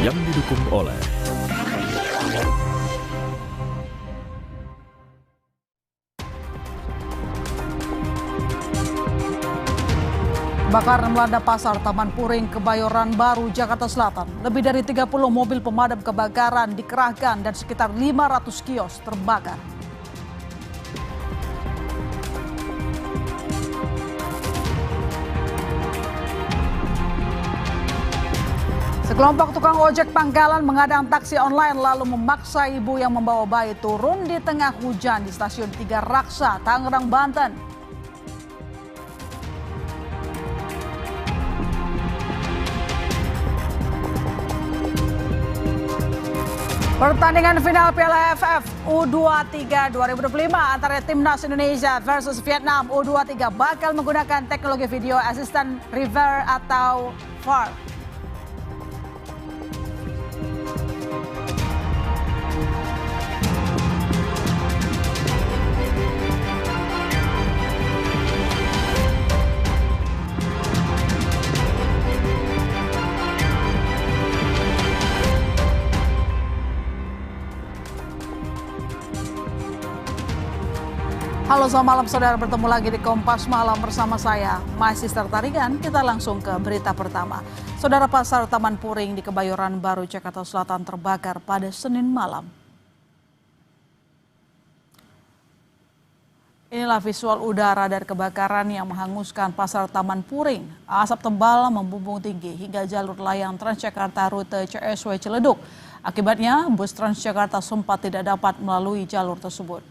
yang didukung oleh kebakaran melanda pasar Taman Puring, Kebayoran Baru, Jakarta Selatan. Lebih dari 30 mobil pemadam kebakaran dikerahkan dan sekitar 500 kios terbakar. Sekelompok tukang ojek pangkalan mengadang taksi online lalu memaksa ibu yang membawa bayi turun di tengah hujan di stasiun Tiga Raksa, Tangerang, Banten. Pertandingan final Piala AFF U23 2025 antara Timnas Indonesia versus Vietnam U23 bakal menggunakan teknologi video assistant rever atau VAR. Halo, selamat malam saudara, bertemu lagi di Kompas Malam bersama saya, My Sister Tarigan. Kita langsung ke berita pertama. Saudara, pasar Taman Puring di Kebayoran Baru, Jakarta Selatan terbakar pada Senin malam. Inilah visual udara dari kebakaran yang menghanguskan pasar Taman Puring. Asap tebal membumbung tinggi hingga jalur layang Transjakarta rute CSW Ciledug. Akibatnya, bus Transjakarta sempat tidak dapat melalui jalur tersebut.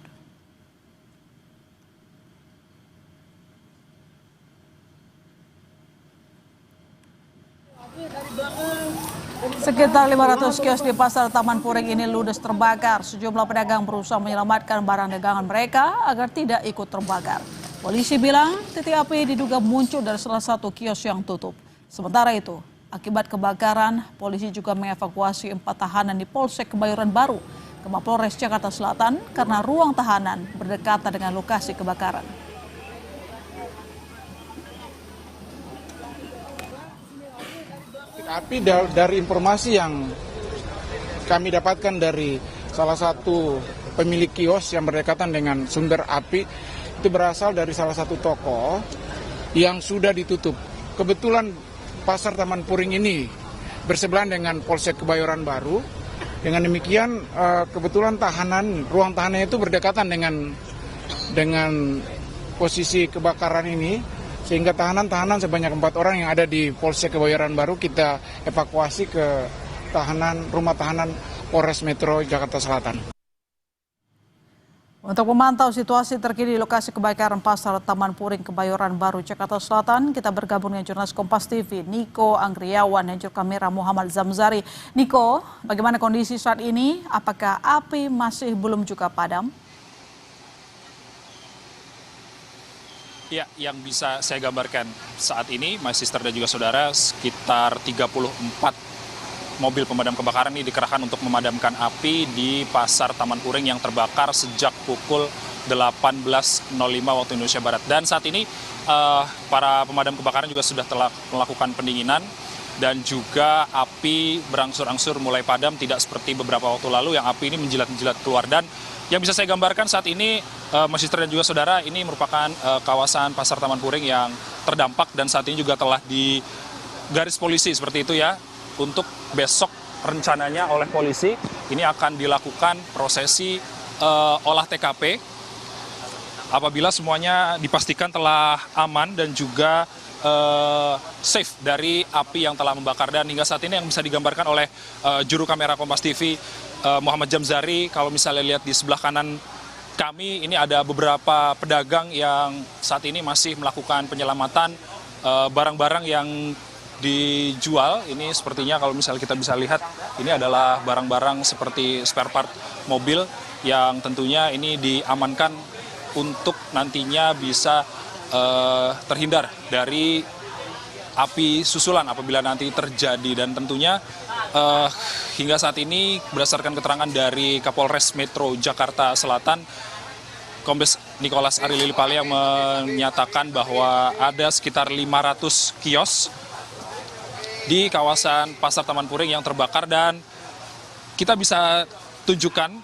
Sekitar 500 kios di pasar Taman Puring ini ludes terbakar. Sejumlah pedagang berusaha menyelamatkan barang dagangan mereka agar tidak ikut terbakar. Polisi bilang titik api diduga muncul dari salah satu kios yang tutup. Sementara itu, akibat kebakaran, polisi juga mengevakuasi 4 tahanan di Polsek Kebayoran Baru ke Mapolres Jakarta Selatan karena ruang tahanan berdekatan dengan lokasi kebakaran. Api dari informasi yang kami dapatkan dari salah satu pemilik kios yang berdekatan dengan sumber api itu berasal dari salah satu toko yang sudah ditutup. Kebetulan pasar Taman Puring ini bersebelahan dengan Polsek Kebayoran Baru. Dengan demikian kebetulan ruang tahanan itu berdekatan dengan posisi kebakaran ini. Sehingga tahanan sebanyak 4 orang yang ada di Polsek Kebayoran Baru kita evakuasi ke rumah tahanan Polres Metro Jakarta Selatan. Untuk memantau situasi terkini di lokasi kebakaran pasar Taman Puring Kebayoran Baru Jakarta Selatan, kita bergabung dengan jurnalis Kompas TV Niko Anggriawan dan juru kamera Muhammad Zamzari. Niko, bagaimana kondisi saat ini? Apakah api masih belum juga padam? Ya, yang bisa saya gambarkan saat ini, My Sister dan juga saudara, sekitar 34 mobil pemadam kebakaran ini dikerahkan untuk memadamkan api di pasar Taman Puring yang terbakar sejak pukul 18.05 waktu Indonesia Barat. Dan saat ini para pemadam kebakaran juga sudah telah melakukan pendinginan dan juga api berangsur-angsur mulai padam, tidak seperti beberapa waktu lalu yang api ini menjilat-jilat keluar. Dan yang bisa saya gambarkan saat ini, Mas Sister dan juga saudara, ini merupakan kawasan pasar Taman Puring yang terdampak dan saat ini juga telah di garis polisi seperti itu ya. Untuk besok rencananya oleh polisi ini akan dilakukan prosesi olah TKP apabila semuanya dipastikan telah aman dan juga safe dari api yang telah membakar. Dan hingga saat ini yang bisa digambarkan oleh juru kamera Kompas TV Muhammad Zamzari, kalau misalnya lihat di sebelah kanan kami, ini ada beberapa pedagang yang saat ini masih melakukan penyelamatan barang-barang yang dijual. Ini sepertinya kalau misalnya kita bisa lihat, ini adalah barang-barang seperti spare part mobil yang tentunya ini diamankan untuk nantinya bisa terhindar dari api susulan apabila nanti terjadi. Dan tentunya hingga saat ini berdasarkan keterangan dari Kapolres Metro Jakarta Selatan, Kombes Nicholas Ari Lilipali, yang menyatakan bahwa ada sekitar 500 kios di kawasan Pasar Taman Puring yang terbakar, dan kita bisa tunjukkan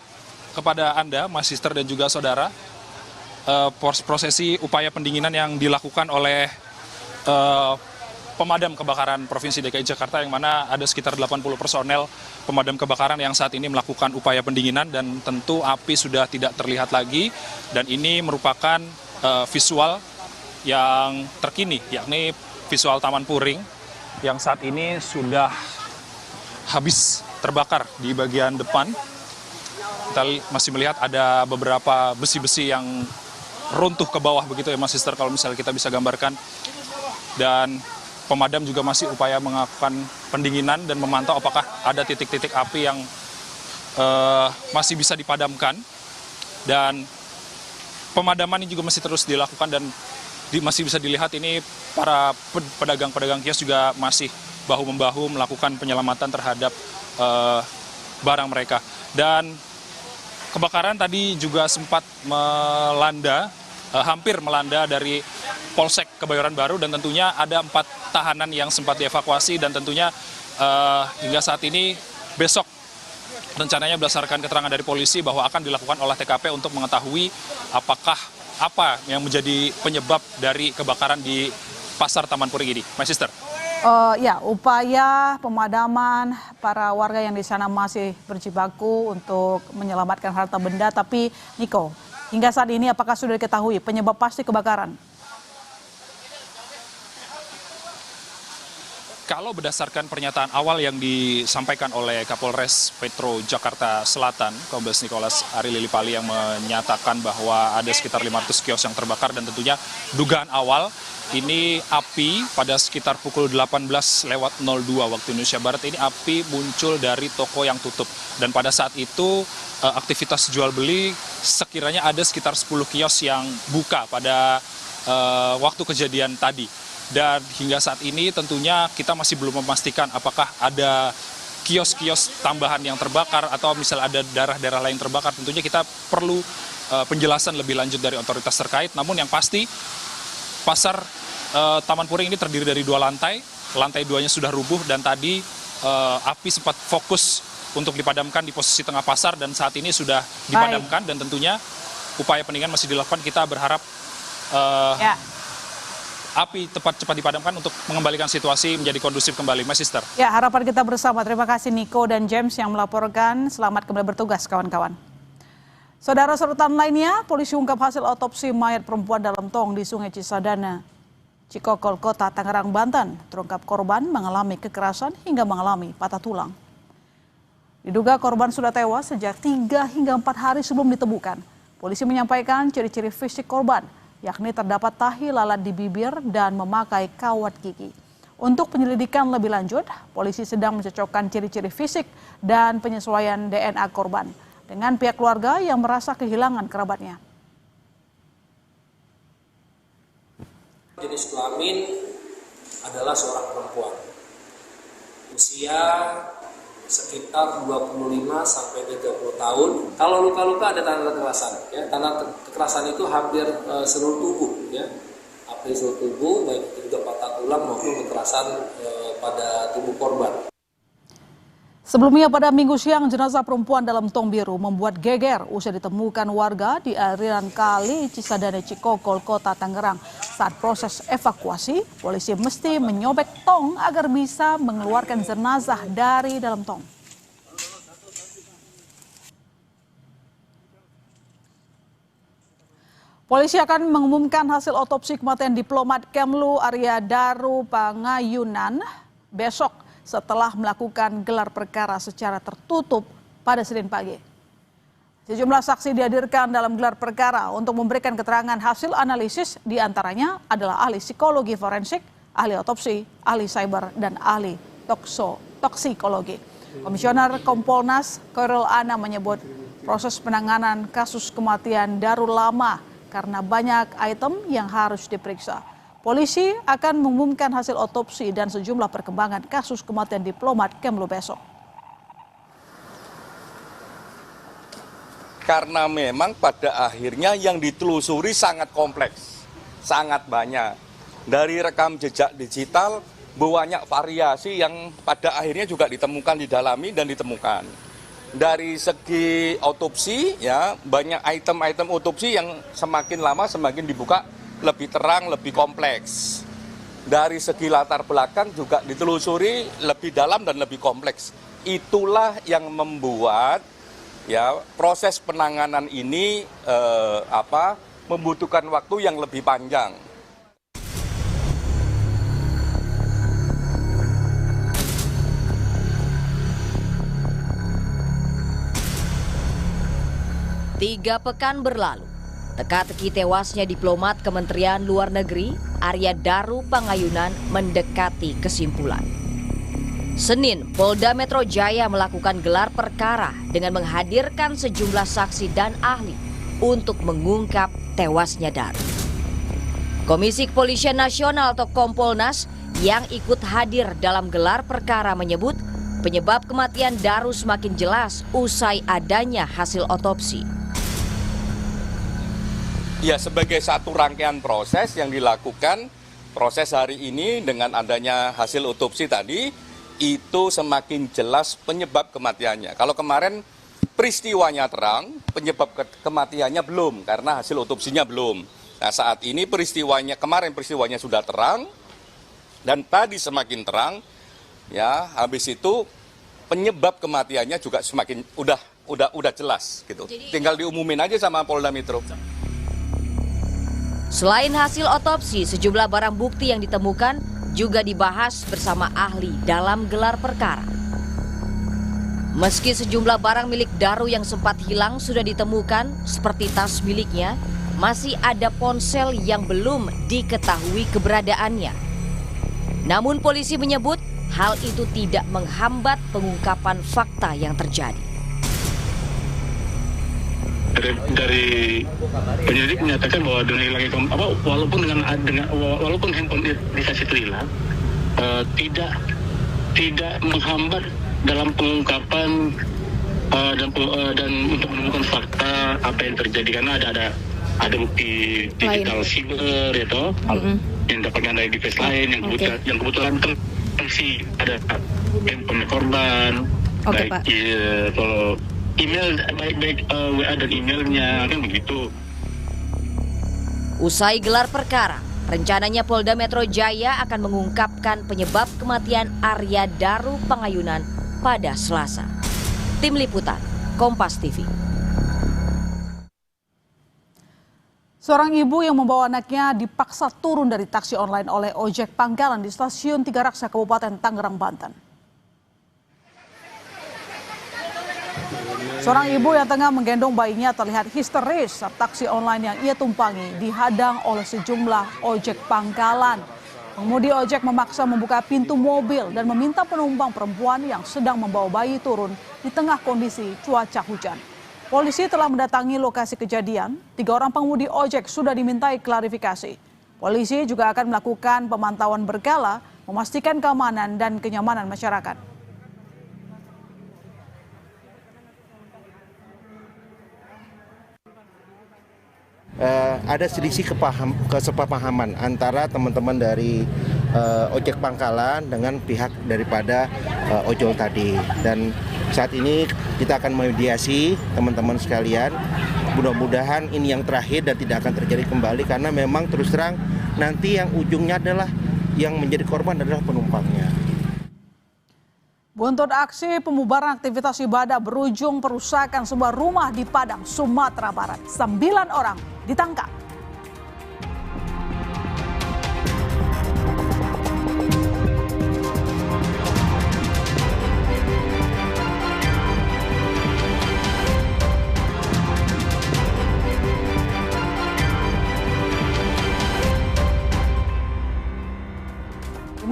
kepada Anda, Mas Sister dan juga saudara, prosesi upaya pendinginan yang dilakukan oleh pemadam kebakaran Provinsi DKI Jakarta, yang mana ada sekitar 80 personel pemadam kebakaran yang saat ini melakukan upaya pendinginan, dan tentu api sudah tidak terlihat lagi. Dan ini merupakan visual yang terkini, yakni visual Taman Puring yang saat ini sudah habis terbakar di bagian depan. Kita masih melihat ada beberapa besi-besi yang runtuh ke bawah begitu ya Mas Sister, kalau misalnya kita bisa gambarkan. Dan pemadam juga masih upaya melakukan pendinginan dan memantau apakah ada titik-titik api yang masih bisa dipadamkan. Dan pemadaman ini juga masih terus dilakukan, dan masih bisa dilihat ini para pedagang-pedagang kios juga masih bahu-membahu melakukan penyelamatan terhadap barang mereka. Dan kebakaran tadi juga sempat hampir melanda dari Polsek Kebayoran Baru, dan tentunya ada 4 tahanan yang sempat dievakuasi, dan tentunya hingga saat ini besok rencananya berdasarkan keterangan dari polisi bahwa akan dilakukan olah TKP untuk mengetahui apa yang menjadi penyebab dari kebakaran di Pasar Taman Puring ini. My Sister. Ya, upaya pemadaman para warga yang di sana masih berjibaku untuk menyelamatkan harta benda. Tapi Niko, hingga saat ini apakah sudah diketahui penyebab pasti kebakaran? Kalau berdasarkan pernyataan awal yang disampaikan oleh Kapolres Metro Jakarta Selatan, Kombes Nicholas Ari Lilipali, yang menyatakan bahwa ada sekitar 500 kios yang terbakar, dan tentunya dugaan awal ini api pada sekitar pukul 18.02 waktu Indonesia Barat, ini api muncul dari toko yang tutup. Dan pada saat itu aktivitas jual beli sekiranya ada sekitar 10 kios yang buka pada waktu kejadian tadi. Dan hingga saat ini tentunya kita masih belum memastikan apakah ada kios-kios tambahan yang terbakar atau misalnya ada daerah-daerah lain terbakar. Tentunya kita perlu penjelasan lebih lanjut dari otoritas terkait. Namun yang pasti Pasar Taman Puring ini terdiri dari 2 lantai. Lantai 2-nya sudah rubuh, dan tadi api sempat fokus untuk dipadamkan di posisi tengah pasar, dan saat ini sudah dipadamkan. Dan tentunya upaya pendinginan masih dilakukan. Kita berharap api cepat dipadamkan untuk mengembalikan situasi menjadi kondusif kembali. Mas Sister. Ya, harapan kita bersama. Terima kasih Niko dan James yang melaporkan. Selamat kembali bertugas kawan-kawan. Saudara, sorotan lainnya, polisi ungkap hasil otopsi mayat perempuan dalam tong di Sungai Cisadane, Cikokol, Kota Tangerang, Banten. Terungkap korban mengalami kekerasan hingga mengalami patah tulang. Diduga korban sudah tewas sejak 3 hingga 4 hari sebelum ditemukan. Polisi menyampaikan ciri-ciri fisik korban, yakni terdapat tahi lalat di bibir dan memakai kawat gigi. Untuk penyelidikan lebih lanjut, polisi sedang mencocokkan ciri-ciri fisik dan penyesuaian DNA korban dengan pihak keluarga yang merasa kehilangan kerabatnya. Jenis kelamin adalah seorang perempuan. Usia sekitar 25 sampai 30 tahun. Kalau luka-luka ada tanda kekerasan, ya. Tanda kekerasan itu hampir seluruh tubuh, ya. Hampir seluruh tubuh, baik itu juga patah tulang maupun kekerasan pada tubuh korban. Sebelumnya pada Minggu siang, jenazah perempuan dalam tong biru membuat geger usai ditemukan warga di aliran kali Cisadane, Cikokol, Kota Tangerang. Saat proses evakuasi, polisi mesti menyobek tong agar bisa mengeluarkan jenazah dari dalam tong. Polisi akan mengumumkan hasil otopsi kematian diplomat Kemlu Arya Daru Pangayunan besok setelah melakukan gelar perkara secara tertutup pada Senin pagi. Sejumlah saksi dihadirkan dalam gelar perkara untuk memberikan keterangan hasil analisis, diantaranya adalah ahli psikologi forensik, ahli otopsi, ahli cyber, dan ahli toksikologi. Komisioner Kompolnas Koirul Ana menyebut proses penanganan kasus kematian Daru lama karena banyak item yang harus diperiksa. Polisi akan mengumumkan hasil otopsi dan sejumlah perkembangan kasus kematian diplomat Kemlu besok. Karena memang pada akhirnya yang ditelusuri sangat kompleks, sangat banyak. Dari rekam jejak digital banyak variasi yang pada akhirnya juga ditemukan, didalami dan ditemukan. Dari segi otopsi, ya banyak item-item otopsi yang semakin lama semakin dibuka lebih terang, lebih kompleks. Dari segi latar belakang juga ditelusuri lebih dalam dan lebih kompleks. Itulah yang membuat ya proses penanganan ini membutuhkan waktu yang lebih panjang. Tiga pekan berlalu, teka-teki tewasnya diplomat Kementerian Luar Negeri Arya Daru Pangayunan mendekati kesimpulan. Senin, Polda Metro Jaya melakukan gelar perkara dengan menghadirkan sejumlah saksi dan ahli untuk mengungkap tewasnya Daru. Komisi Kepolisian Nasional atau Kompolnas yang ikut hadir dalam gelar perkara menyebut penyebab kematian Daru semakin jelas usai adanya hasil otopsi. Ya, sebagai satu rangkaian proses yang dilakukan, proses hari ini dengan adanya hasil otopsi tadi, itu semakin jelas penyebab kematiannya. Kalau kemarin peristiwanya terang, penyebab kematiannya belum, karena hasil otopsinya belum. Nah, saat ini kemarin peristiwanya sudah terang, dan tadi semakin terang, ya habis itu penyebab kematiannya juga semakin udah jelas gitu. Tinggal diumumin aja sama Polda Metro. Selain hasil otopsi, sejumlah barang bukti yang ditemukan juga dibahas bersama ahli dalam gelar perkara. Meski sejumlah barang milik Daru yang sempat hilang sudah ditemukan, seperti tas miliknya, masih ada ponsel yang belum diketahui keberadaannya. Namun polisi menyebut hal itu tidak menghambat pengungkapan fakta yang terjadi. Dari penyelidik menyatakan bahwa dengan hilangnya walaupun handphone dikasih itu hilang, tidak menghambat dalam pengungkapan dan untuk menemukan fakta apa yang terjadi, karena ada bukti digital siber itu yang dapatkan dari device lain yang kebetulan si ada handphone korban, baik kalau email baik WA dan emailnya kan begitu. Usai gelar perkara, rencananya Polda Metro Jaya akan mengungkapkan penyebab kematian Arya Daru Pangayunan pada Selasa. Tim Liputan, Kompas TV. Seorang ibu yang membawa anaknya dipaksa turun dari taksi online oleh ojek pangkalan di stasiun Tiga Raksa, Kabupaten Tangerang, Banten. Seorang ibu yang tengah menggendong bayinya terlihat histeris saat taksi online yang ia tumpangi dihadang oleh sejumlah ojek pangkalan. Pengemudi ojek memaksa membuka pintu mobil dan meminta penumpang perempuan yang sedang membawa bayi turun di tengah kondisi cuaca hujan. Polisi telah mendatangi lokasi kejadian. 3 orang pengemudi ojek sudah dimintai klarifikasi. Polisi juga akan melakukan pemantauan berkala, memastikan keamanan dan kenyamanan masyarakat. Ada selisih kesepahaman antara teman-teman dari ojek pangkalan dengan pihak daripada ojol tadi. Dan saat ini kita akan memediasi teman-teman sekalian. Mudah-mudahan ini yang terakhir dan tidak akan terjadi kembali, karena memang terus terang nanti yang ujungnya adalah yang menjadi korban adalah penumpangnya. Buntut aksi pembubaran aktivitas ibadah berujung perusakan sebuah rumah di Padang, Sumatera Barat. 9 orang ditangkap.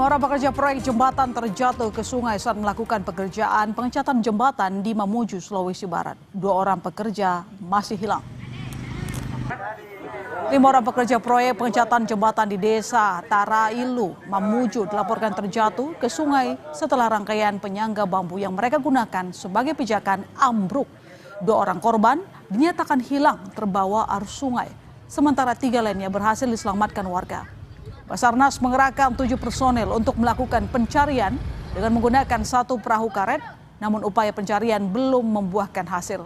Orang pekerja proyek jembatan terjatuh ke sungai saat melakukan pekerjaan pengecatan jembatan di Mamuju, Sulawesi Barat. 2 orang pekerja masih hilang. 5 orang pekerja proyek pengecatan jembatan di Desa Tarailu, Mamuju dilaporkan terjatuh ke sungai setelah rangkaian penyangga bambu yang mereka gunakan sebagai pijakan ambruk. 2 orang korban dinyatakan hilang terbawa arus sungai, sementara 3 lainnya berhasil diselamatkan warga. Basarnas mengerahkan 7 personel untuk melakukan pencarian dengan menggunakan 1 perahu karet, namun upaya pencarian belum membuahkan hasil.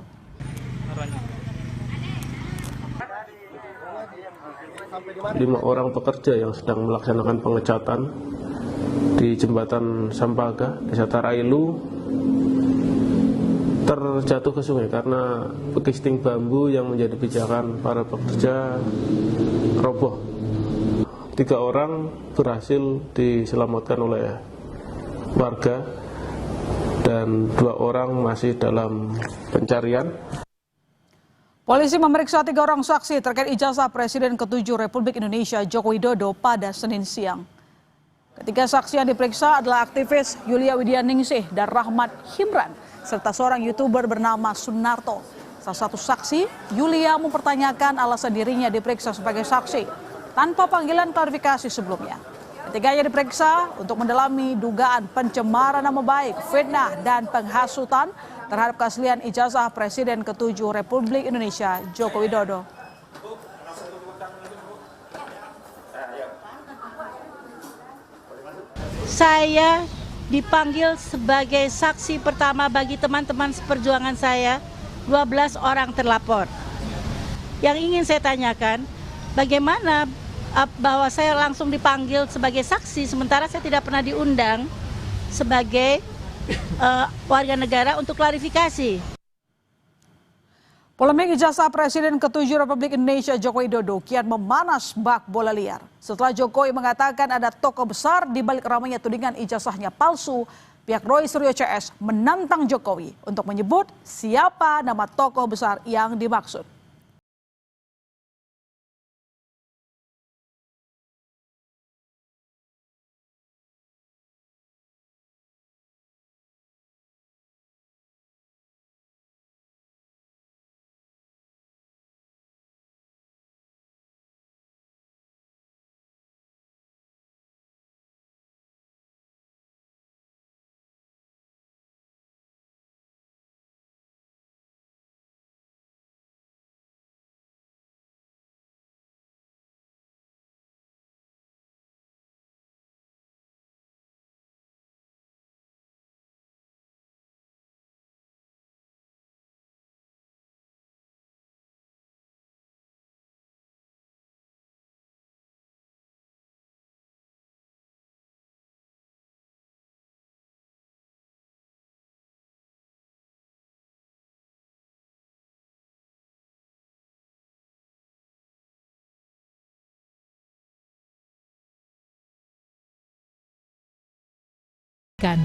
5 orang pekerja yang sedang melaksanakan pengecatan di jembatan Sampaga, Desa Tarailu, terjatuh ke sungai karena bekisting bambu yang menjadi pijakan para pekerja roboh. 3 orang berhasil diselamatkan oleh warga dan 2 orang masih dalam pencarian. Polisi memeriksa 3 orang saksi terkait ijazah Presiden ke-7 Republik Indonesia Joko Widodo pada Senin siang. Ketiga saksi yang diperiksa adalah aktivis Yulia Widianingsih dan Rahmat Himran, serta seorang YouTuber bernama Sunarto. Salah satu saksi, Yulia, mempertanyakan alasan dirinya diperiksa sebagai saksi tanpa panggilan klarifikasi sebelumnya. Ketiganya diperiksa untuk mendalami dugaan pencemaran nama baik, fitnah, dan penghasutan terhadap keaslian ijazah Presiden ke-7 Republik Indonesia Joko Widodo. Saya dipanggil sebagai saksi pertama bagi teman-teman seperjuangan saya, 12 orang terlapor. Yang ingin saya tanyakan, bagaimana bahwa saya langsung dipanggil sebagai saksi sementara saya tidak pernah diundang sebagai warga negara untuk klarifikasi. Polemik ijazah Presiden ke-7 Republik Indonesia Joko Widodo kian memanas bak bola liar. Setelah Jokowi mengatakan ada tokoh besar di balik ramainya tudingan ijazahnya palsu, pihak Roy Suryo CS menantang Jokowi untuk menyebut siapa nama tokoh besar yang dimaksud.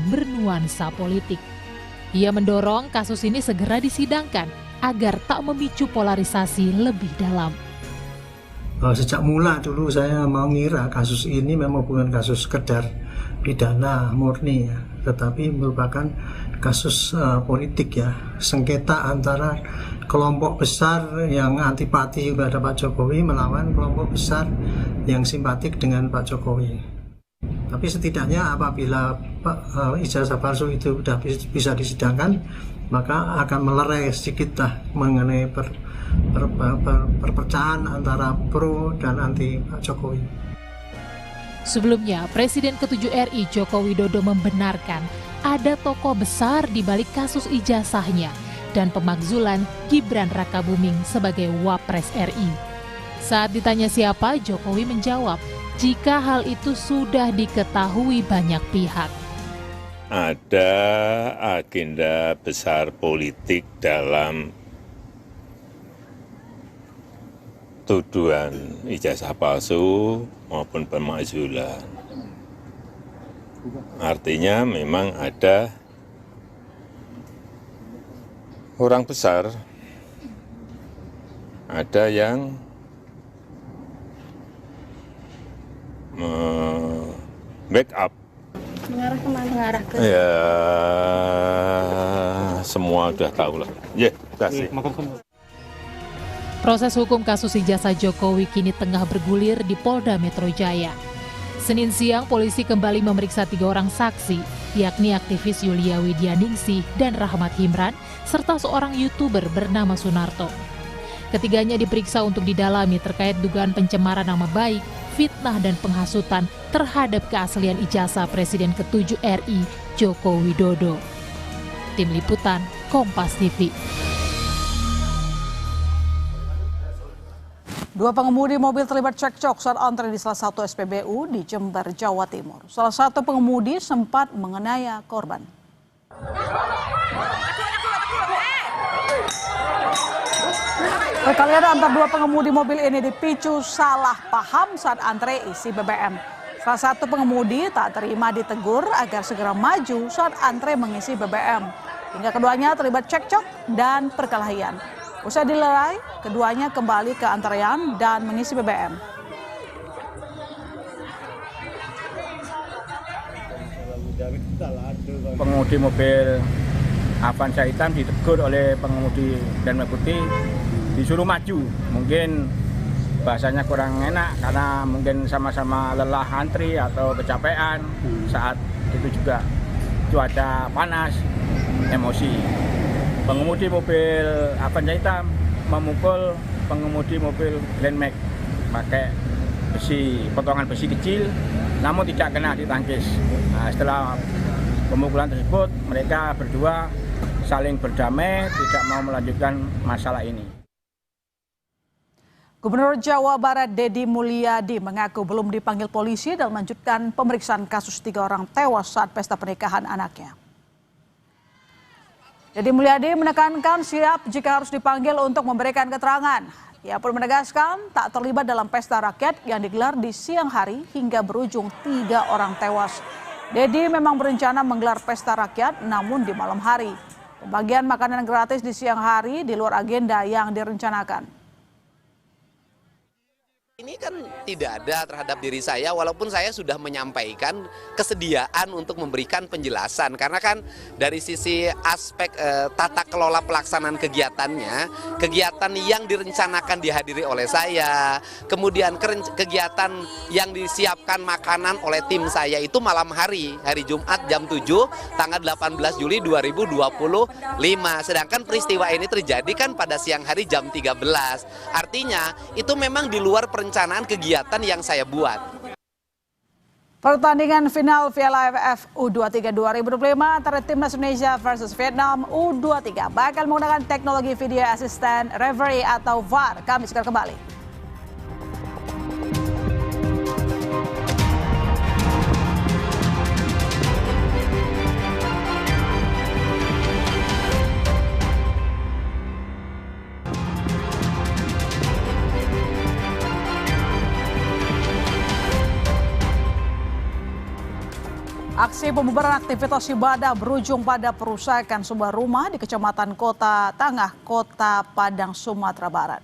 Bernuansa politik. Ia mendorong kasus ini segera disidangkan agar tak memicu polarisasi lebih dalam. Sejak mula dulu saya mengira kasus ini memang bukan kasus sekedar pidana murni ya, tetapi merupakan kasus politik ya, sengketa antara kelompok besar yang antipati kepada Pak Jokowi melawan kelompok besar yang simpatik dengan Pak Jokowi. Tapi setidaknya apabila ijazah palsu itu sudah bisa disidangkan, maka akan melerai sedikitlah mengenai perpecahan antara pro dan anti Pak Jokowi. Sebelumnya, Presiden ke-7 RI Joko Widodo membenarkan ada tokoh besar di balik kasus ijazahnya dan pemakzulan Gibran Rakabuming sebagai Wapres RI. Saat ditanya siapa, Jokowi menjawab, jika hal itu sudah diketahui banyak pihak. Ada agenda besar politik dalam tuduhan ijazah palsu maupun pemakzulan. Artinya memang ada orang besar, ada yang backup. Mengarah kemana? Mengarah ke? Ya, semua udah tahu lah. Ya, kasih. Proses hukum kasus ijazah Jokowi kini tengah bergulir di Polda Metro Jaya. Senin siang, polisi kembali memeriksa 3 orang saksi, yakni aktivis Yulia Widianingsih dan Rahmat Himran, serta seorang YouTuber bernama Sunarto. Ketiganya diperiksa untuk didalami terkait dugaan pencemaran nama baik, fitnah dan penghasutan terhadap keaslian ijazah Presiden ke-7 RI Joko Widodo. Tim Liputan, Kompas TV. Dua pengemudi mobil terlibat cekcok saat antre di salah satu SPBU di Jember, Jawa Timur. Salah satu pengemudi sempat menganiaya korban. Perkelahian antar dua pengemudi mobil ini dipicu salah paham saat antre isi BBM. Salah satu pengemudi tak terima ditegur agar segera maju saat antre mengisi BBM. Hingga keduanya terlibat cekcok dan perkelahian. Usai dilerai, keduanya kembali ke antrean dan mengisi BBM. Pengemudi mobil Avanza hitam ditegur oleh pengemudi dan putih, disuruh maju. Mungkin bahasanya kurang enak karena mungkin sama-sama lelah antri atau kecapean saat itu juga cuaca panas, emosi. Pengemudi mobil Avanza hitam memukul pengemudi mobil Grand Max pakai besi, potongan besi kecil, namun tidak kena ditangkis. Nah, setelah pemukulan tersebut, mereka berdua saling berdamai, tidak mau melanjutkan masalah ini. Gubernur Jawa Barat Deddy Mulyadi mengaku belum dipanggil polisi dan melanjutkan pemeriksaan kasus 3 orang tewas saat pesta pernikahan anaknya. Deddy Mulyadi menekankan siap jika harus dipanggil untuk memberikan keterangan. Ia pun menegaskan tak terlibat dalam pesta rakyat yang digelar di siang hari hingga berujung 3 orang tewas. Deddy memang berencana menggelar pesta rakyat namun di malam hari. Pembagian makanan gratis di siang hari di luar agenda yang direncanakan. Ini kan tidak ada terhadap diri saya, walaupun saya sudah menyampaikan kesediaan untuk memberikan penjelasan. Karena kan dari sisi aspek tata kelola pelaksanaan kegiatannya, kegiatan yang direncanakan dihadiri oleh saya, kemudian kegiatan yang disiapkan makanan oleh tim saya itu malam hari Jumat jam 7, tanggal 18 Juli 2025. Sedangkan peristiwa ini terjadi kan pada siang hari jam 13. Artinya itu memang di luar perencanaan kegiatan yang saya buat. Pertandingan final Piala AFF U23 2025 antara Timnas Indonesia versus Vietnam U23 bakal menggunakan teknologi video assistant referee atau VAR. Kami segera kembali. Aksi pembubaran aktivitas ibadah berujung pada perusakan sebuah rumah di Kecamatan Kota Tangah, Kota Padang, Sumatera Barat.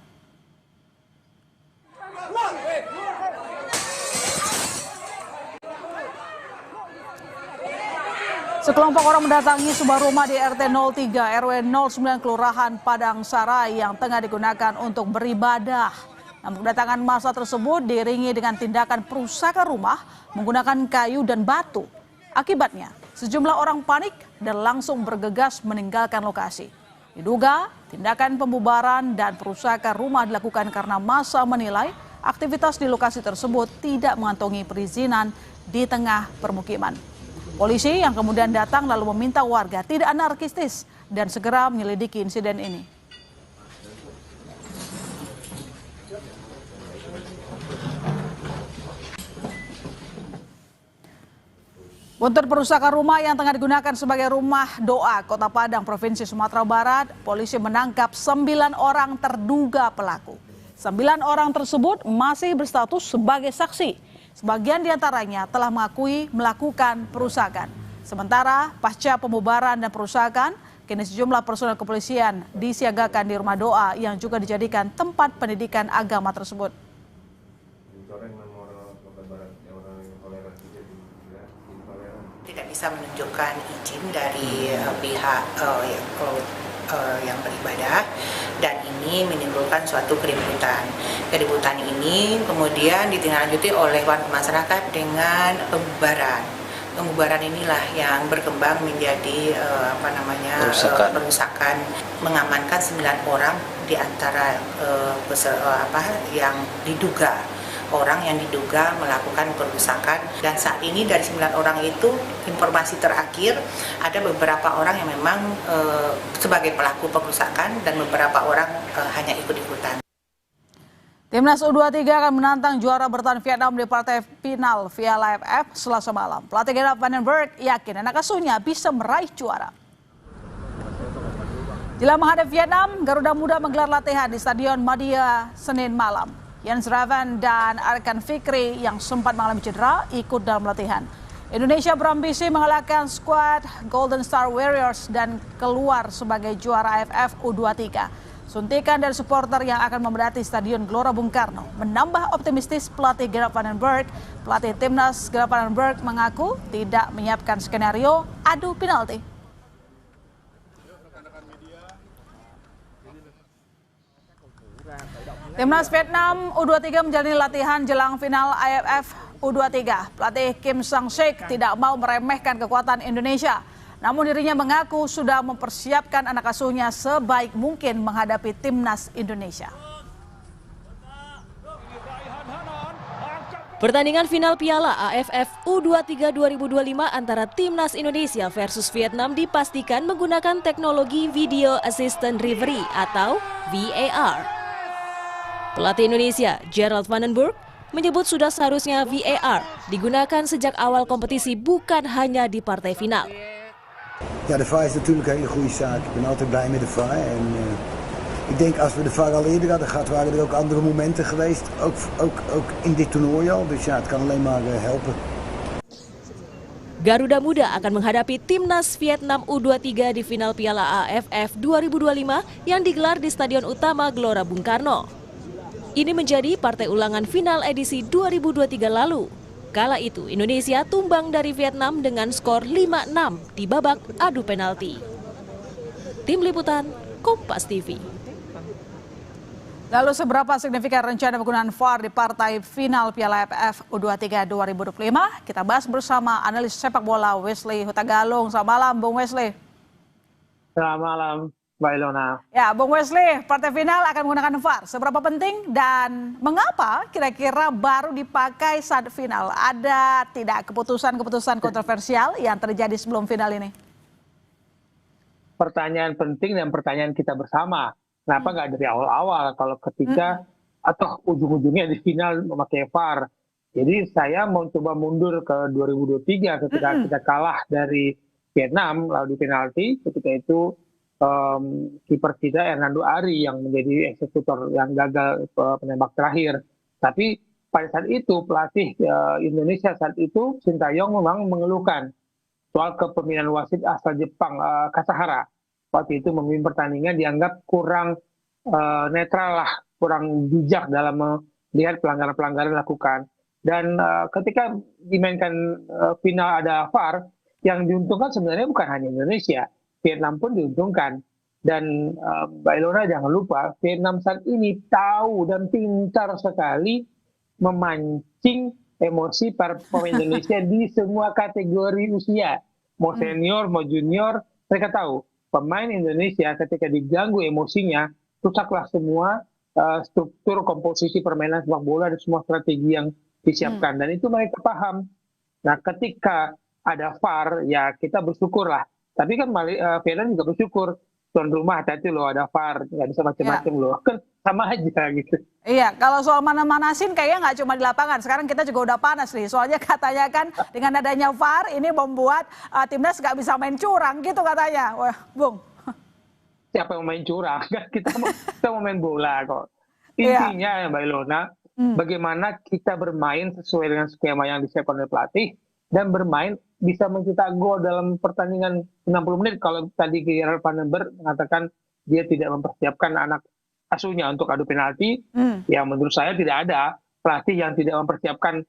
Sekelompok orang mendatangi sebuah rumah di RT 03 RW 09 Kelurahan Padang Sarai yang tengah digunakan untuk beribadah. Namun kedatangan massa tersebut diiringi dengan tindakan perusakan rumah menggunakan kayu dan batu. Akibatnya, sejumlah orang panik dan langsung bergegas meninggalkan lokasi. Diduga, tindakan pembubaran dan perusakan rumah dilakukan karena massa menilai aktivitas di lokasi tersebut tidak mengantongi perizinan di tengah permukiman. Polisi yang kemudian datang lalu meminta warga tidak anarkistis dan segera menyelidiki insiden ini. Untuk perusakan rumah yang tengah digunakan sebagai rumah doa Kota Padang, Provinsi Sumatera Barat, polisi menangkap 9 orang terduga pelaku. 9 orang tersebut masih berstatus sebagai saksi. Sebagian diantaranya telah mengakui melakukan perusakan. Sementara pasca pembubaran dan perusakan, kini sejumlah personel kepolisian disiagakan di rumah doa yang juga dijadikan tempat pendidikan agama tersebut. Tidak bisa menunjukkan izin dari pihak yang beribadah, dan ini menimbulkan suatu keributan. Keributan ini kemudian ditindaklanjuti oleh warga masyarakat dengan pembubaran. Pembubaran inilah yang berkembang menjadi perusakan, mengamankan 9 orang di antara yang diduga orang yang diduga melakukan perusakan, dan saat ini dari 9 orang itu informasi terakhir ada beberapa orang yang memang sebagai pelaku perusakan dan beberapa orang hanya ikut-ikutan. Timnas U23 akan menantang juara bertahan Vietnam di partai final Piala AFF Selasa malam. Pelatih Gerard van den Berg yakin anak asuhnya bisa meraih juara. Jelang menghadapi Vietnam, Garuda Muda menggelar latihan di Stadion Madia Senin malam. Jens Raven dan Arkan Fikri yang sempat mengalami cedera ikut dalam latihan. Indonesia berambisi mengalahkan skuad Golden Star Warriors dan keluar sebagai juara AFF U23. Suntikan dari supporter yang akan memadati Stadion Gelora Bung Karno menambah optimistis pelatih Gerard van den Berg. Pelatih Timnas Gerard van den Berg mengaku tidak menyiapkan skenario adu penalti. Timnas Vietnam U23 menjalani latihan jelang final AFF U23. Pelatih Kim Sang-sik tidak mau meremehkan kekuatan Indonesia. Namun dirinya mengaku sudah mempersiapkan anak asuhnya sebaik mungkin menghadapi Timnas Indonesia. Pertandingan final Piala AFF U23 2025 antara Timnas Indonesia versus Vietnam dipastikan menggunakan teknologi Video Assistant Referee atau VAR. Pelatih Indonesia, Gerard van den Berg, menyebut sudah seharusnya VAR digunakan sejak awal kompetisi bukan hanya di partai final. Ja, de VAR is natuurlijk een hele goede zaak. Ik ben altijd blij met de VAR. En ik denk als we de VAR al eerder hadden gehad, waren er ook andere momenten geweest. Ook in dit toernooi al. Dus ja, het kan alleen maar helpen. Garuda Muda akan menghadapi Timnas Vietnam U23 di final Piala AFF 2025 yang digelar di Stadion Utama Gelora Bung Karno. Ini menjadi partai ulangan final edisi 2023 lalu. Kala itu Indonesia tumbang dari Vietnam dengan skor 5-6 di babak adu penalti. Tim Liputan, Kompas TV. Lalu seberapa signifikan rencana penggunaan VAR di partai final Piala AFF U23 2025? Kita bahas bersama analis sepak bola Wesley Hutagalung. Selamat malam, Bung Wesley. Selamat malam, Mbak Ilona. Ya, Bung Wesley, partai final akan menggunakan VAR. Seberapa penting dan mengapa kira-kira baru dipakai saat final? Ada tidak keputusan-keputusan kontroversial yang terjadi sebelum final ini? Pertanyaan penting dan pertanyaan kita bersama. Kenapa nggak dari awal-awal kalau ketika atau ujung-ujungnya di final memakai VAR? Jadi saya mau coba mundur ke 2023 ketika kita kalah dari Vietnam lalu di penalti. Ketika itu kiper kita Hernando Ari yang menjadi eksekutor yang gagal penembak terakhir. Tapi pada saat itu pelatih Indonesia saat itu Sintayong memang mengeluhkan soal kepemimpinan wasit asal Jepang Kasahara. Waktu itu memimpin pertandingan dianggap kurang netral lah, kurang bijak dalam melihat pelanggaran-pelanggaran dilakukan. Dan ketika dimainkan final ada VAR, yang diuntungkan sebenarnya bukan hanya Indonesia, Vietnam pun diuntungkan. Dan Mbak Ilona jangan lupa, Vietnam saat ini tahu dan pintar sekali memancing emosi para pemain Indonesia di semua kategori usia. Mau senior, mau junior, mereka tahu. Pemain Indonesia ketika diganggu emosinya, rusaklah semua struktur komposisi permainan sepak bola dan semua strategi yang disiapkan. Dan itu mereka paham. Nah ketika ada VAR, ya kita bersyukur lah. Tapi kan Vietnam juga bersyukur. Tuan rumah hati-hati loh ada VAR, nggak bisa macam-macam loh. Kan sama aja gitu. Iya, kalau soal mana-manasin kayaknya nggak cuma di lapangan. Sekarang kita juga udah panas nih. Soalnya katanya kan dengan adanya VAR ini membuat timnas nggak bisa main curang gitu katanya. Wah, Bung. Siapa yang main curang? Kita mau main bola kok. Intinya ya Mbak Ilona, bagaimana kita bermain sesuai dengan skema yang disiapkan oleh pelatih dan bermain bisa mencetak gol dalam pertandingan 60 menit. Kalau tadi Gerard van den Berg mengatakan dia tidak mempersiapkan anak asuhnya untuk adu penalti, ya menurut saya tidak ada pelatih yang tidak mempersiapkan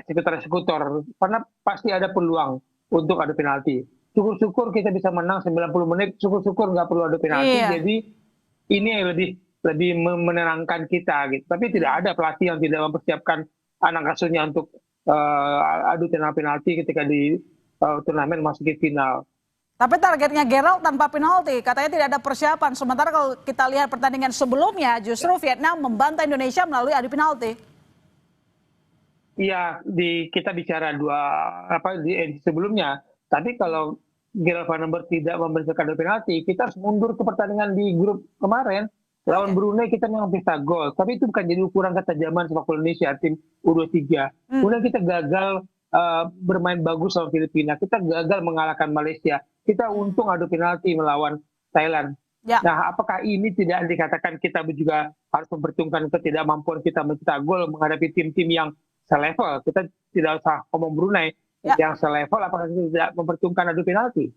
eksekutor-eksekutor, karena pasti ada peluang untuk adu penalti. Syukur-syukur kita bisa menang 90 menit, syukur-syukur nggak perlu adu penalti. Jadi ini yang lebih menenangkan kita gitu. Tapi tidak ada pelatih yang tidak mempersiapkan anak asuhnya untuk adu penalti ketika di turnamen masuki final. Tapi targetnya Gerald tanpa penalti, katanya tidak ada persiapan. Sementara kalau kita lihat pertandingan sebelumnya, justru Vietnam membantai Indonesia melalui adu penalti. Iya, kita bicara di edisi sebelumnya. Tapi kalau Gerald Van den Berg tidak memberikan adu penalti, kita harus mundur ke pertandingan di grup kemarin. Lawan Brunei kita memang bisa gol, tapi itu bukan jadi ukuran ketajaman sepak bola Indonesia tim U23. Kemudian kita gagal bermain bagus lawan Filipina, kita gagal mengalahkan Malaysia, kita untung adu penalti melawan Thailand. Ya. Nah, apakah ini tidak dikatakan kita juga harus memperhitungkan ketidakmampuan kita mencetak gol menghadapi tim-tim yang selevel? Kita tidak usah ngomong Brunei, yang selevel, apakah kita tidak memperhitungkan adu penalti?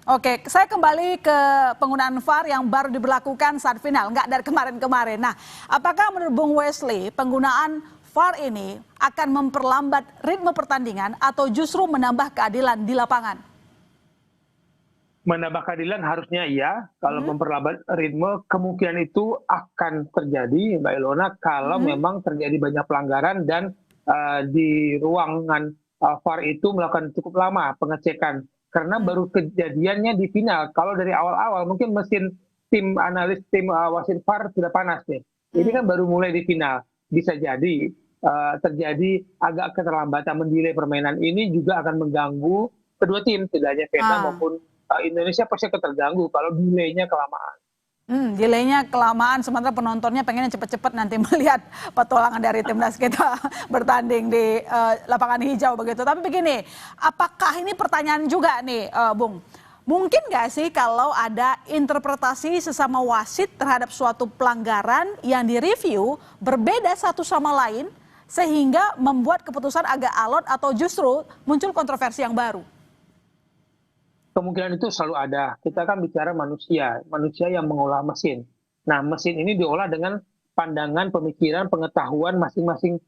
Oke, saya kembali ke penggunaan VAR yang baru diberlakukan saat final, nggak dari kemarin-kemarin. Nah, apakah menurut Bung Wesley penggunaan VAR ini akan memperlambat ritme pertandingan atau justru menambah keadilan di lapangan? Menambah keadilan harusnya iya. Kalau memperlambat ritme, kemungkinan itu akan terjadi, Mbak Ilona, kalau memang terjadi banyak pelanggaran dan di ruangan VAR itu melakukan cukup lama pengecekan. Karena baru kejadiannya di final. Kalau dari awal-awal mungkin mesin tim analis, tim wasit VAR sudah panas nih. Ini kan baru mulai di final. Bisa jadi terjadi agak keterlambatan mendelay permainan ini juga akan mengganggu kedua tim, tidak hanya Vietnam maupun Indonesia pasti akan terganggu kalau delaynya kelamaan. Delaynya kelamaan, sementara penontonnya pengennya cepat-cepat nanti melihat petualangan dari timnas kita bertanding di lapangan hijau begitu. Tapi begini, apakah ini pertanyaan juga nih, Bung? Mungkin nggak sih kalau ada interpretasi sesama wasit terhadap suatu pelanggaran yang direview berbeda satu sama lain sehingga membuat keputusan agak alot atau justru muncul kontroversi yang baru? Kemungkinan itu selalu ada. Kita kan bicara manusia yang mengolah mesin. Nah, mesin ini diolah dengan pandangan, pemikiran, pengetahuan masing-masing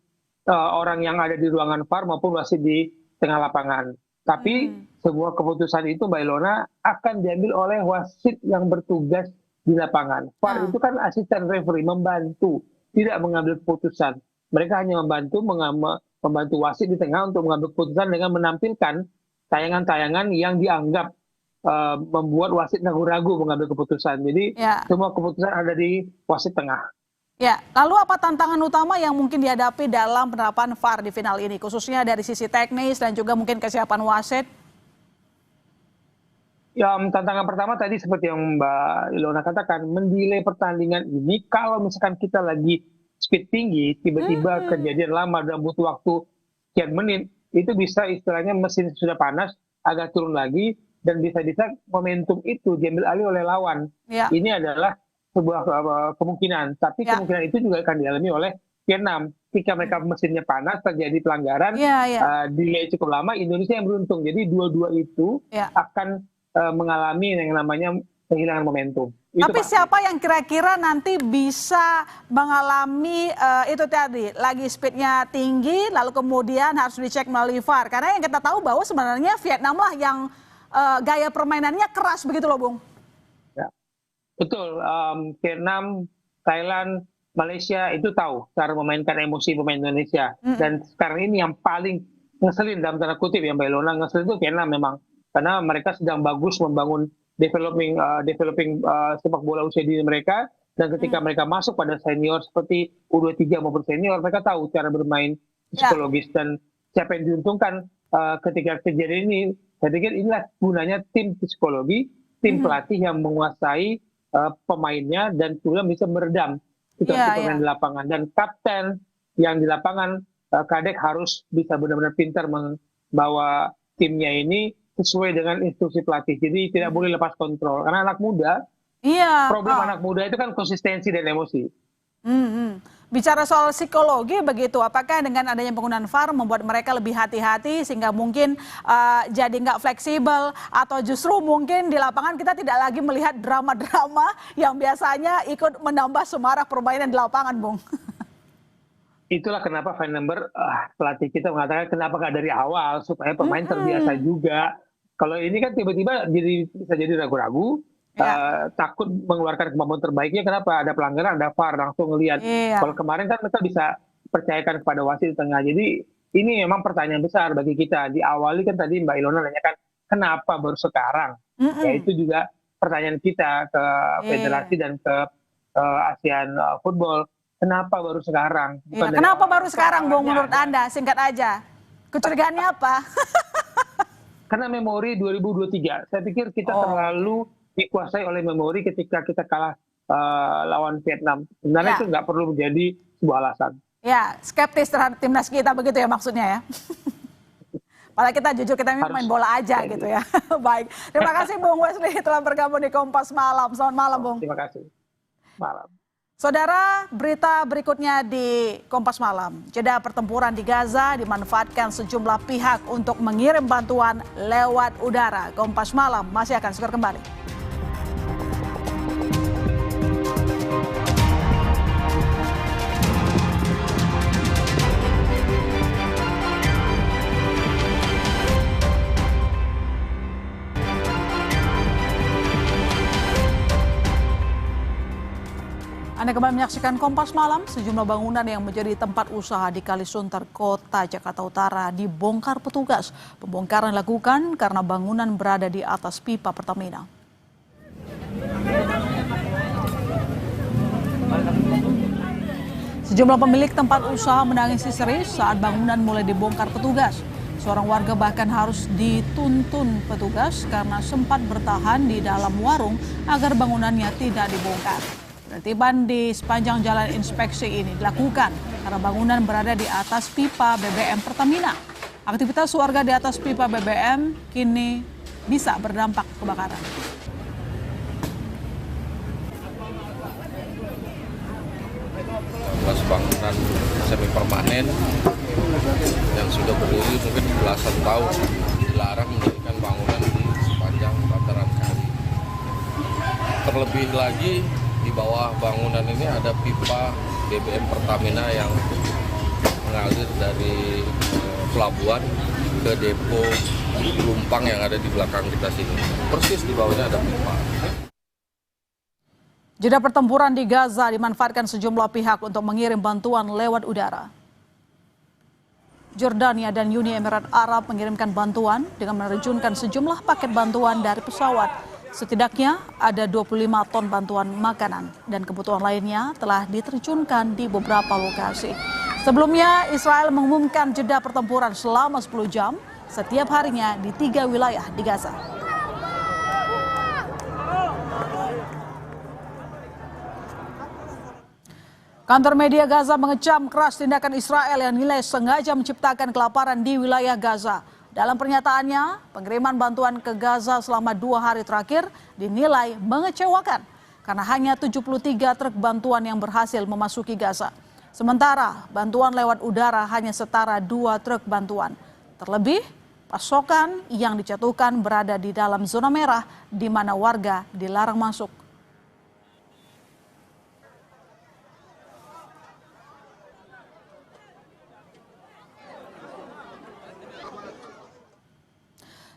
orang yang ada di ruangan VAR maupun wasit di tengah lapangan. Tapi semua keputusan itu, Mbak Ilona, akan diambil oleh wasit yang bertugas di lapangan. VAR itu kan asisten referee, membantu, tidak mengambil keputusan. Mereka hanya membantu wasit di tengah untuk mengambil keputusan dengan menampilkan tayangan-tayangan yang dianggap membuat wasit ragu-ragu mengambil keputusan. Jadi semua keputusan ada di wasit tengah. Ya, lalu apa tantangan utama yang mungkin dihadapi dalam penerapan VAR di final ini, khususnya dari sisi teknis dan juga mungkin kesiapan wasit? Ya, tantangan pertama tadi seperti yang Mbak Ilona katakan, mendelay pertandingan ini kalau misalkan kita lagi speed tinggi, tiba-tiba kejadian lama dan butuh waktu sekian menit, itu bisa istilahnya mesin sudah panas, agak turun lagi, dan bisa-bisa momentum itu diambil alih oleh lawan. Ini adalah sebuah kemungkinan, tapi kemungkinan itu juga akan dialami oleh Vietnam. Ketika mereka mesinnya panas, terjadi pelanggaran, delay cukup lama, Indonesia yang beruntung. Jadi dua-dua itu akan mengalami yang namanya kehilangan momentum. Tapi siapa yang kira-kira nanti bisa mengalami itu tadi, lagi speednya tinggi, lalu kemudian harus dicek melalui VAR? Karena yang kita tahu bahwa sebenarnya Vietnam lah yang gaya permainannya keras begitu loh, Bung. Ya. Betul, Vietnam, Thailand, Malaysia itu tahu cara memainkan emosi pemain Indonesia. Dan sekarang ini yang paling ngeselin dalam tanda kutip ya Mbak Ilona, ngeselin itu Vietnam memang. Karena mereka sedang bagus membangun developing sepak bola usia dini mereka, dan ketika mereka masuk pada senior seperti U23 maupun senior, mereka tahu cara bermain psikologis dan siapa yang diuntungkan ketika kejadian ini. Saya pikir inilah gunanya tim psikologi, tim pelatih yang menguasai pemainnya dan kemudian bisa meredam situasi pemain di lapangan. Dan kapten yang di lapangan, Kadek harus bisa benar-benar pintar membawa timnya ini sesuai dengan instruksi pelatih. Jadi tidak boleh lepas kontrol. Karena anak muda, problem anak muda itu kan konsistensi dan emosi. Bicara soal psikologi begitu, apakah dengan adanya penggunaan VAR membuat mereka lebih hati-hati sehingga mungkin jadi nggak fleksibel, atau justru mungkin di lapangan kita tidak lagi melihat drama-drama yang biasanya ikut menambah semarak permainan di lapangan, Bung? Itulah kenapa Van den Berg, pelatih kita mengatakan kenapa nggak dari awal supaya pemain terbiasa juga. Kalau ini kan tiba-tiba bisa jadi ragu-ragu. Takut mengeluarkan kemampuan terbaiknya, kenapa ada pelanggaran, ada VAR, langsung ngelihat. Kalau kemarin kan mereka bisa percayakan kepada wasit di tengah. Jadi ini memang pertanyaan besar bagi kita. Diawali kan tadi Mbak Ilona nanyakan kenapa baru sekarang. Ya itu juga pertanyaan kita ke federasi dan ke ASEAN Football kenapa baru sekarang? Iya, kenapa baru sekarang, Bung, menurut Anda? Singkat aja. Kecurigaannya apa? Karena memori 2023. Saya pikir kita terlalu dikuasai oleh memori ketika kita kalah lawan Vietnam. Sebenarnya itu nggak perlu menjadi sebuah alasan. Ya, skeptis terhadap timnas kita begitu ya maksudnya ya. Padahal kita jujur kita main bola aja gitu ya. Baik, terima kasih Bung Wesley telah bergabung di Kompas Malam. Selamat malam, Bung. Terima kasih. Malam. Saudara, berita berikutnya di Kompas Malam. Jeda pertempuran di Gaza dimanfaatkan sejumlah pihak untuk mengirim bantuan lewat udara. Kompas Malam masih akan segera kembali. Anda kembali menyaksikan Kompas Malam. Sejumlah bangunan yang menjadi tempat usaha di Kalisunter, Kota Jakarta Utara dibongkar petugas. Pembongkaran dilakukan karena bangunan berada di atas pipa Pertamina. Sejumlah pemilik tempat usaha menangis histeris saat bangunan mulai dibongkar petugas. Seorang warga bahkan harus dituntun petugas karena sempat bertahan di dalam warung agar bangunannya tidak dibongkar. Penertiban di sepanjang jalan inspeksi ini dilakukan karena bangunan berada di atas pipa BBM Pertamina. Aktivitas warga di atas pipa BBM kini bisa berdampak kebakaran. Bangunan semi permanen yang sudah berdiri mungkin belasan tahun dilarang mendirikan bangunan di sepanjang bantaran kali. Terlebih lagi di bawah bangunan ini ada pipa BBM Pertamina yang mengalir dari pelabuhan ke depo penumpang yang ada di belakang kita sini. Persis di bawahnya ada pipa. Jeda pertempuran di Gaza dimanfaatkan sejumlah pihak untuk mengirim bantuan lewat udara. Jordania dan Uni Emirat Arab mengirimkan bantuan dengan menerjunkan sejumlah paket bantuan dari pesawat. Setidaknya ada 25 ton bantuan makanan dan kebutuhan lainnya telah diterjunkan di beberapa lokasi. Sebelumnya, Israel mengumumkan jeda pertempuran selama 10 jam setiap harinya di 3 wilayah di Gaza. Kantor media Gaza mengecam keras tindakan Israel yang nilai sengaja menciptakan kelaparan di wilayah Gaza. Dalam pernyataannya, pengiriman bantuan ke Gaza selama 2 hari terakhir dinilai mengecewakan karena hanya 73 truk bantuan yang berhasil memasuki Gaza. Sementara bantuan lewat udara hanya setara 2 truk bantuan. Terlebih, pasokan yang dijatuhkan berada di dalam zona merah di mana warga dilarang masuk.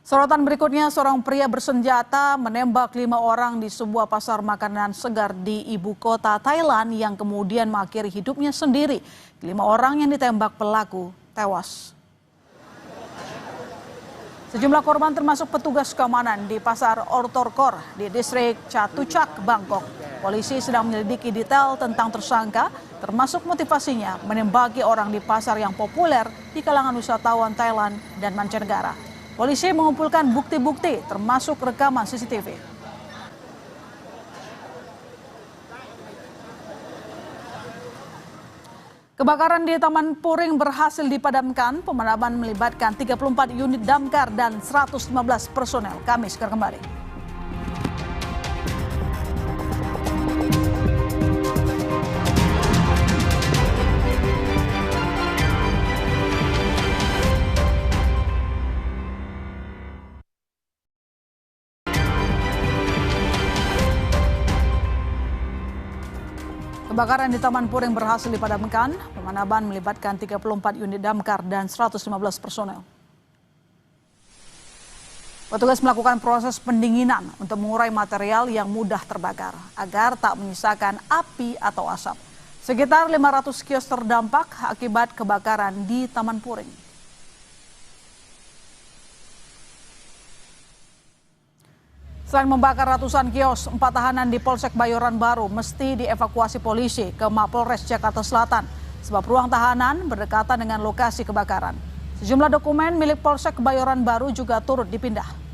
Sorotan berikutnya, seorang pria bersenjata menembak 5 orang di sebuah pasar makanan segar di ibu kota Thailand yang kemudian mengakhiri hidupnya sendiri. 5 orang yang ditembak pelaku tewas. Sejumlah korban termasuk petugas keamanan di pasar Ortorkor di distrik Chatuchak, Bangkok. Polisi sedang menyelidiki detail tentang tersangka, termasuk motivasinya menembaki orang di pasar yang populer di kalangan wisatawan Thailand dan mancanegara. Polisi mengumpulkan bukti-bukti termasuk rekaman CCTV. Kebakaran di Taman Puring berhasil dipadamkan. Pemadaman melibatkan 34 unit damkar dan 115 personel. Kami segera kembali. Kebakaran di Taman Puring berhasil dipadamkan. Pemadaman melibatkan 34 unit damkar dan 115 personel. Petugas melakukan proses pendinginan untuk mengurai material yang mudah terbakar agar tak menyisakan api atau asap. Sekitar 500 kios terdampak akibat kebakaran di Taman Puring. Selain membakar ratusan kios, 4 tahanan di Polsek Bayoran Baru mesti dievakuasi polisi ke Mapolres Jakarta Selatan sebab ruang tahanan berdekatan dengan lokasi kebakaran. Sejumlah dokumen milik Polsek Bayoran Baru juga turut dipindah.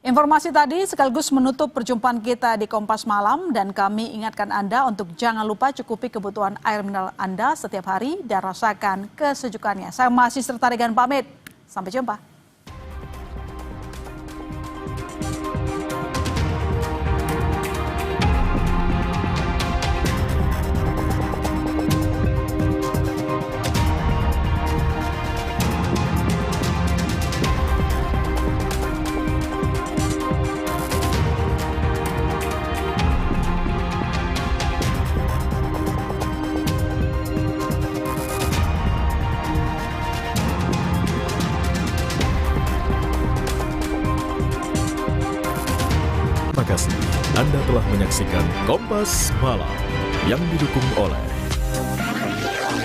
Informasi tadi sekaligus menutup perjumpaan kita di Kompas Malam dan kami ingatkan Anda untuk jangan lupa cukupi kebutuhan air mineral Anda setiap hari dan rasakan kesejukannya. Saya masih Tarigan pamit. Sampai jumpa. Terima kasih Anda telah menyaksikan Kompas Malam yang didukung oleh